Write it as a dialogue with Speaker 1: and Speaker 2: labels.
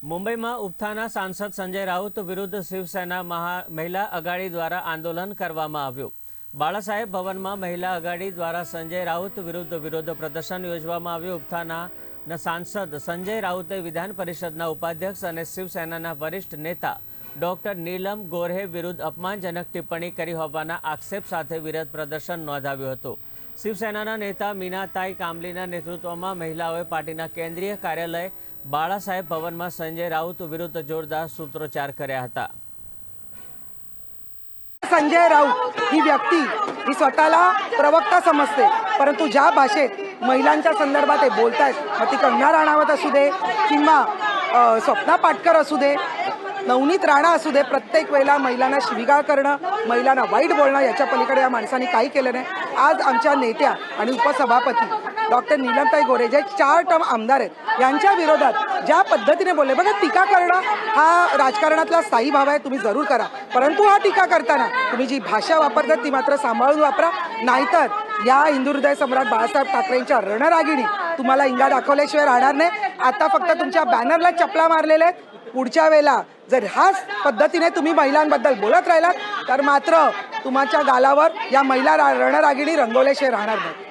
Speaker 1: मुंबई में उपथाना सांसद संजय राउत विरुद्ध शिवसेना महिला आघाड़ी द्वारा आंदोलन करवामां आव्युं। बाळासाहेब भवन में महिला आघाड़ी द्वारा संजय राउत विरुद्ध विरोध प्रदर्शन योजवामां आव्युं। उपथाना सांसद संजय राउते विधान परिषदना उपाध्यक्ष और शिवसेना वरिष्ठ नेता डॉक्टर नीलम गोरे विरुद्ध अपमानजनक टिप्पणी करी होवाना आक्षेप साथे विरोध प्रदर्शन नोंधाव्युं हतुं। शिवसेना नेता मीनाताई कामलीना नेतृत्व में महिलाओं पार्टीना केंद्रीय कार्यालय बाळासाहेब भवन में संजय राउत विरुद्ध जोरदार सूत्रोच्चार कर्या हता।
Speaker 2: संजय राउत ही व्यक्ती ही स्वतःला प्रवक्ता समजते, परंतु ज्या भाषेत महिलांच्या संदर्भात ते बोलतायत, मग ती कंगना राणावत असू दे किंवा स्वप्ना पाटकर असू दे, नवनीत राणा असू दे, प्रत्येक वेळेला महिलांना शिवीगाळ करणं, महिलांना वाईट बोलणं याच्या पलीकडे या माणसांनी काही केलं नाही। आज आमच्या नेत्या आणि उपसभापती डॉक्टर नीलमताई गोरे जे 4 टर्म आमदार आहेत यांच्या विरोधात ज्या पद्धतीने बोलले, बघा टीका करणं हा राजकारणातला स्थायी भाव आहे, तुम्ही जरूर करा, परंतु हा टीका करताना तुम्ही जी भाषा वापरतात ती मात्र सांभाळून वापरा, नाहीतर या हिंदुहृदय सम्राट बाळासाहेब ठाकरेंच्या रणरागिणी तुम्हाला इंगा दाखवल्याशिवाय राहणार नाही। आता फक्त तुमच्या बॅनरला चपला मारलेल्या आहेत, पुढच्या वेळेला जर ह्याच पद्धतीने तुम्ही महिलांबद्दल बोलत राहिलात तर मात्र तुमच्या गालावर या महिला रणरागिणी रंगवल्याशिवाय राहणार नाही।